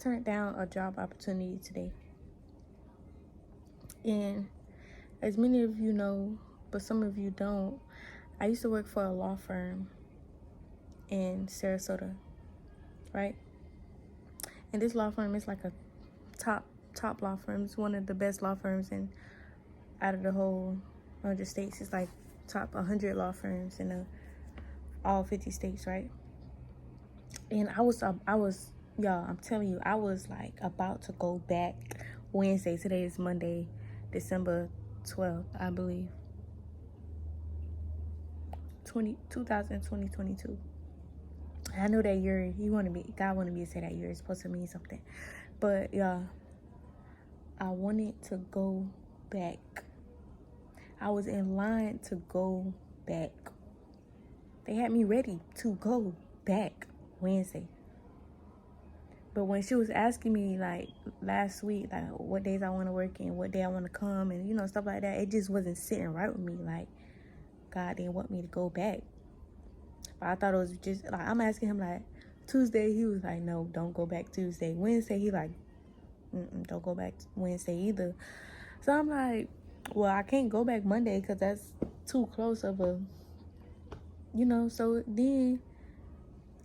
turned down a job opportunity today. And as many of you know, but some of you don't, I used to work for a law firm in Sarasota, right? And this law firm is like a top law firm. It's one of the best law firms out of the whole 100 states. It's like top 100 law firms in all 50 states, right? And I was y'all, I'm telling you, I was like about to go back Wednesday. Today is Monday, December 12th, I believe. 2022. I know that year, God wanted me to say that year. It's supposed to mean something. But y'all, I wanted to go back. I was in line to go back. They had me ready to go back Wednesday. But when she was asking me, like, last week, like, what days I want to work and what day I want to come and, you know, stuff like that, it just wasn't sitting right with me. Like, God didn't want me to go back. But I thought it was just, like, I'm asking him, like, Tuesday, he was like, no, don't go back Tuesday. Wednesday, he like, don't go back Wednesday either. So I'm like, well, I can't go back Monday because that's too close of a, you know. So then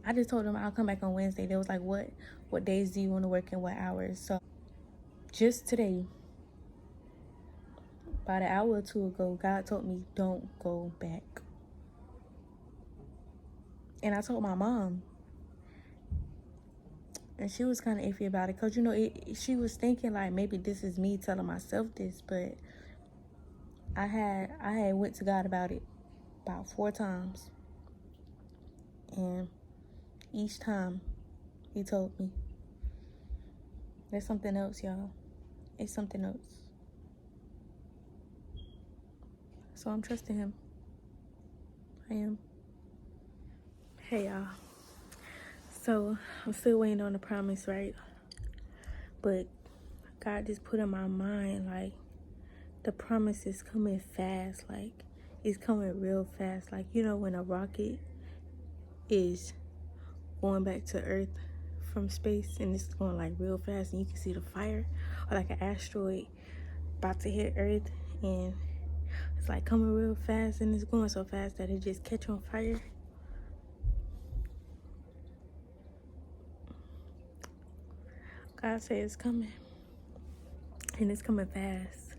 I just told them I'll come back on Wednesday. They was like, what days do you want to work and what hours? So just today, about an hour or two ago, God told me, don't go back. And I told my mom. And she was kind of iffy about it because, you know, she was thinking like maybe this is me telling myself this. But I had went to God about it about 4 times. And each time he told me, there's something else, y'all. It's something else. So I'm trusting him. I am. Hey, y'all. So I'm still waiting on the promise, right? But God just put in my mind, like, the promise is coming fast. Like, it's coming real fast. Like, you know, when a rocket is going back to Earth from space and it's going like real fast and you can see the fire, or like an asteroid about to hit Earth and it's like coming real fast and it's going so fast that it just catch on fire. God said it's coming, and it's coming fast.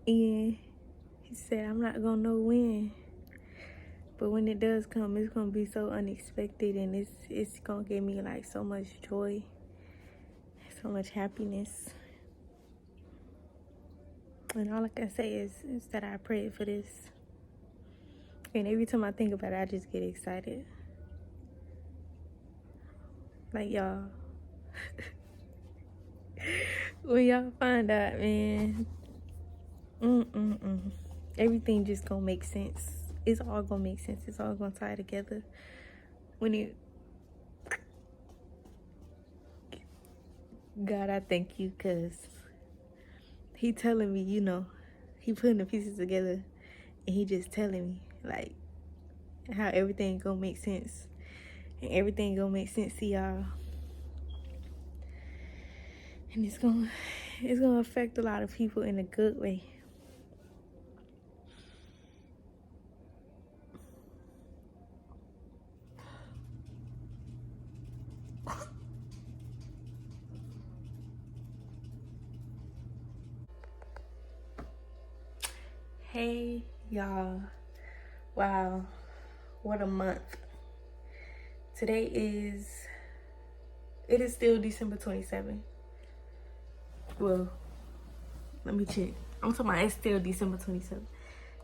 And he said, I'm not gonna know when, but when it does come, it's gonna be so unexpected, and it's gonna give me like so much joy, so much happiness. And all I can say is that I prayed for this. And every time I think about it, I just get excited. Like, y'all, when y'all find out, man, everything just gonna make sense. It's all gonna make sense. It's all gonna tie together. God, I thank you, because he telling me, you know, he putting the pieces together and he just telling me, like, how everything gonna make sense. And everything gonna make sense to y'all. And it's gonna affect a lot of people in a good way. Hey, y'all. Wow, what a month. It is still December 27th. Well, let me check. I'm talking about it's still December 27th.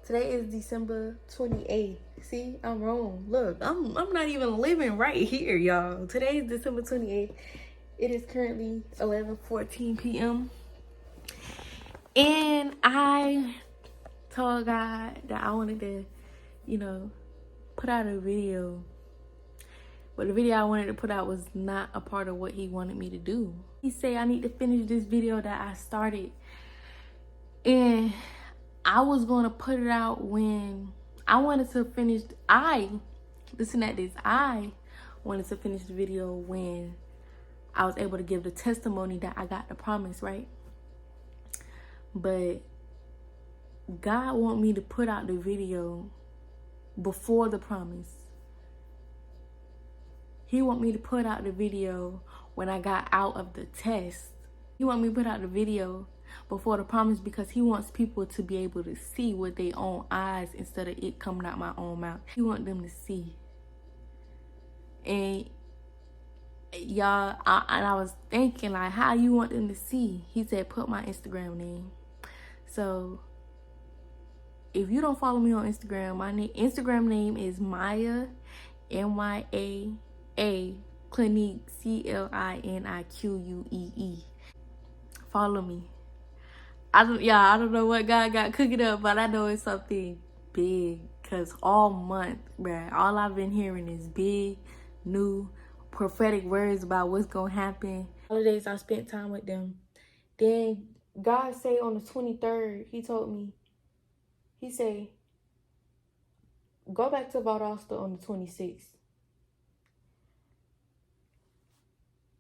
Today is December 28th. See, I'm wrong. Look, I'm not even living right here, y'all. Today is December 28th. It is currently 11:14 p.m. And I told God that I wanted to, you know, put out a video. But the video I wanted to put out was not a part of what he wanted me to do. He said I need to finish this video that I started. And I was going to put it out when I wanted to finish. Listen at this. I wanted to finish the video when I was able to give the testimony that I got the promise, right? But God want me to put out the video before the promise. He want me to put out the video when I got out of the test. He want me to put out the video before the promise because he wants people to be able to see with their own eyes instead of it coming out my own mouth. He want them to see. And y'all, I was thinking, like, how you want them to see? He said, put my Instagram name. So if you don't follow me on Instagram, my Instagram name is Maya, MYAA Clinique, CLINIQUEE. Follow me. I don't know what God got cooking up, but I know it's something big. Cause all month, bruh, all I've been hearing is big, new, prophetic words about what's gonna happen. Holidays, I spent time with them. Then God say on the 23rd, he told me, he say, go back to Valdosta on the 26th.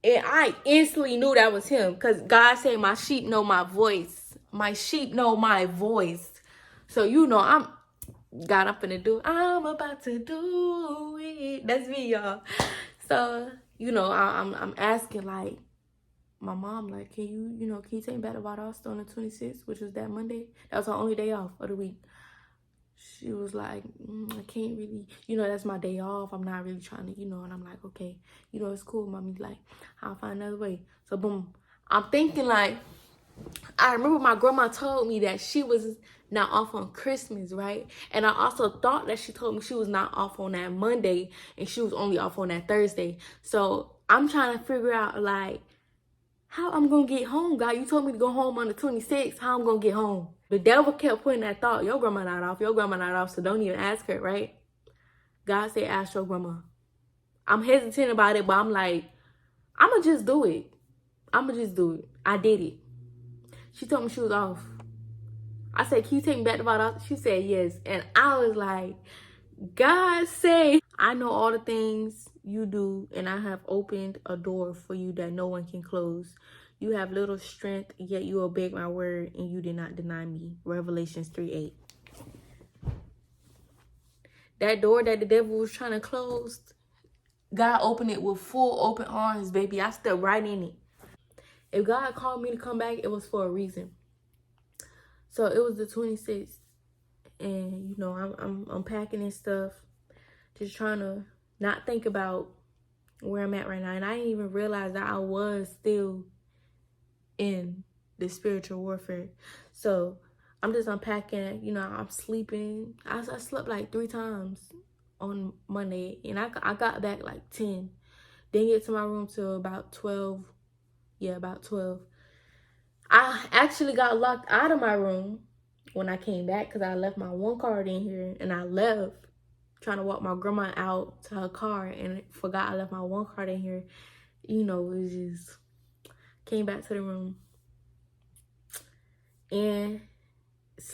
And I instantly knew that was him because God said, my sheep know my voice. My sheep know my voice. So, you know, I'm about to do it. That's me, y'all. So, you know, I'm asking, like, my mom, like, can you take me back to Valdosta on the 26th, which was that Monday? That was her only day off of the week. She was like, I can't really, that's my day off. I'm not really trying to, and I'm like, okay, it's cool, mommy. Like, I'll find another way. So, boom. I'm thinking, like, I remember my grandma told me that she was not off on Christmas, right? And I also thought that she told me she was not off on that Monday and she was only off on that Thursday. So, I'm trying to figure out, like, how I'm going to get home, God? You told me to go home on the 26th. How I'm going to get home? The devil kept putting that thought, your grandma not off, so don't even ask her, right? God said, ask your grandma. I'm hesitant about it, but I'm like, I'm going to just do it. I did it. She told me she was off. I said, can you take me back to Valdosta? She said, yes. And I was like, God say, I know all the things you do, and I have opened a door for you that no one can close. You have little strength, yet you obeyed my word, and you did not deny me. Revelations 3:8. That door that the devil was trying to close, God opened it with full open arms, baby. I stepped right in it. If God called me to come back, it was for a reason. So it was the 26th, and I'm unpacking and stuff, just trying to not think about where I'm at right now. And I didn't even realize that I was still in the spiritual warfare. So I'm just unpacking, I'm sleeping. I slept like 3 times on Monday, and I got back like 10. Didn't get to my room till about 12. Yeah, about 12. I actually got locked out of my room when I came back because I left my one card in here, and I left trying to walk my grandma out to her car and forgot I left my one card in here. It was just, came back to the room and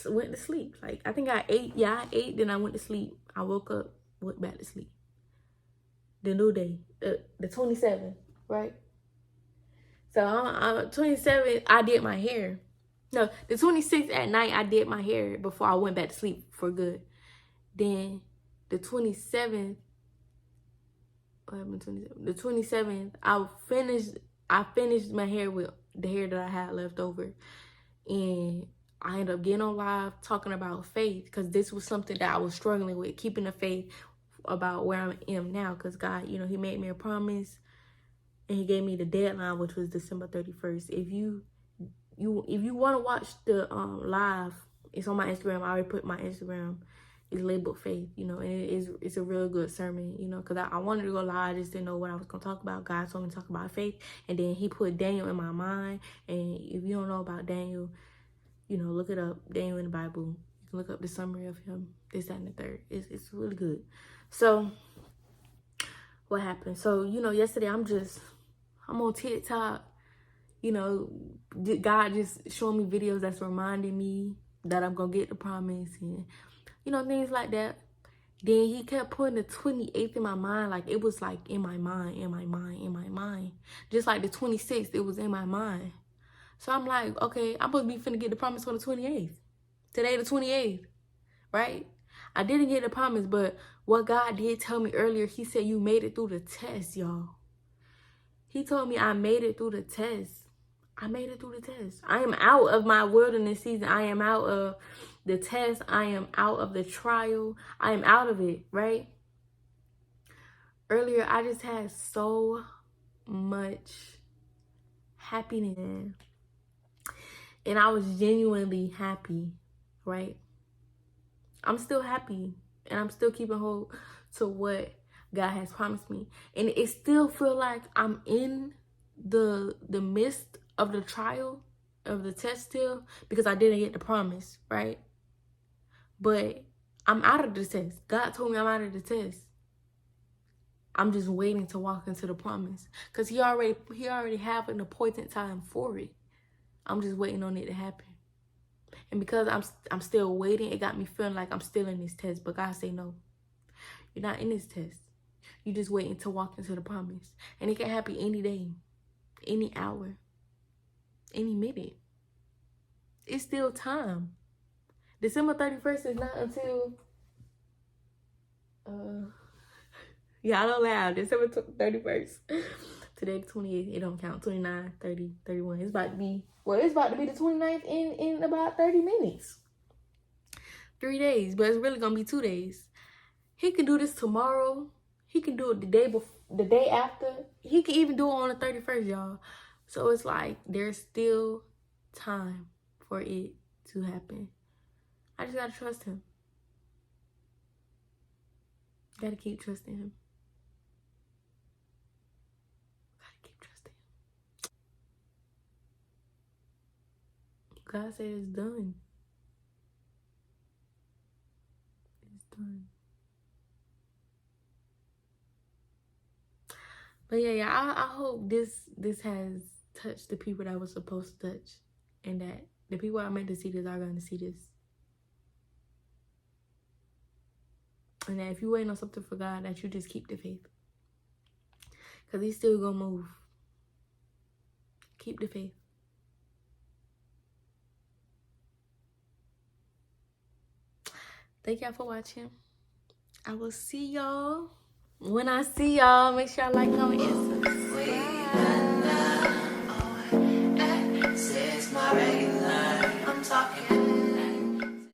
went to sleep. Like, I think I ate. Yeah, I ate, then I went to sleep. I woke up, went back to sleep. The new day, the 27th, right? So on 27th, I did my hair. No, the 26th at night, I did my hair before I went back to sleep for good. Then the 27th, the 27th, I finished my hair with the hair that I had left over. And I ended up getting on live talking about faith, because this was something that I was struggling with, keeping the faith about where I am now. Because God, he made me a promise, and he gave me the deadline, which was December 31st. If you want to watch the live, it's on my Instagram. I already put my Instagram. It's labeled faith, and it's a real good sermon, because I wanted to go live. I just didn't know what I was going to talk about. God told me to talk about faith, and then he put Daniel in my mind. And if you don't know about Daniel, look it up. Daniel in the Bible. You can look up the summary of him, this, that, and the third. It's really good. So what happened? So, yesterday I'm on TikTok. God just showing me videos that's reminding me that I'm going to get the promise, and, things like that. Then he kept putting the 28th in my mind. Like, it was like in my mind, in my mind, in my mind. Just like the 26th, it was in my mind. So I'm like, okay, I'm supposed to be finna get the promise on the 28th. Today, the 28th, right? I didn't get the promise, but what God did tell me earlier, he said you made it through the test, y'all. He told me I made it through the test. I made it through the test. I am out of my wilderness season. I am out of the test. I am out of the trial. I am out of it, right? Earlier, I just had so much happiness. And I was genuinely happy, right? I'm still happy. And I'm still keeping hold to what God has promised me. And it still feel like I'm in the midst of the trial, of the test still, because I didn't get the promise, right? But I'm out of the test. God told me I'm out of the test. I'm just waiting to walk into the promise, because he already have an appointed time for it. I'm just waiting on it to happen. And because I'm still waiting, it got me feeling like I'm still in this test. But God say, no, you're not in this test. You're just waiting to walk into the promise. And it can happen any day, any hour, any minute. It's still time. December 31st is not until, yeah, I don't laugh. December 31st. Today, the 28th, it don't count. 29, 30, 31. It's about to be the 29th in about 30 minutes. 3 days, but it's really going to be 2 days. He can do this tomorrow. He can do it the day before, the day after. He can even do it on the 31st, y'all. So it's like there's still time for it to happen. I just got to trust him. Got to keep trusting him. God said it's done. It's done. But yeah, I hope this has touched the people that was supposed to touch, and that the people I meant to see this are going to see this. And that if you're waiting on something for God, that you just keep the faith. Because he's still going to move. Keep the faith. Thank y'all for watching. I will see y'all when I see y'all. Make sure y'all like, comment, and subscribe.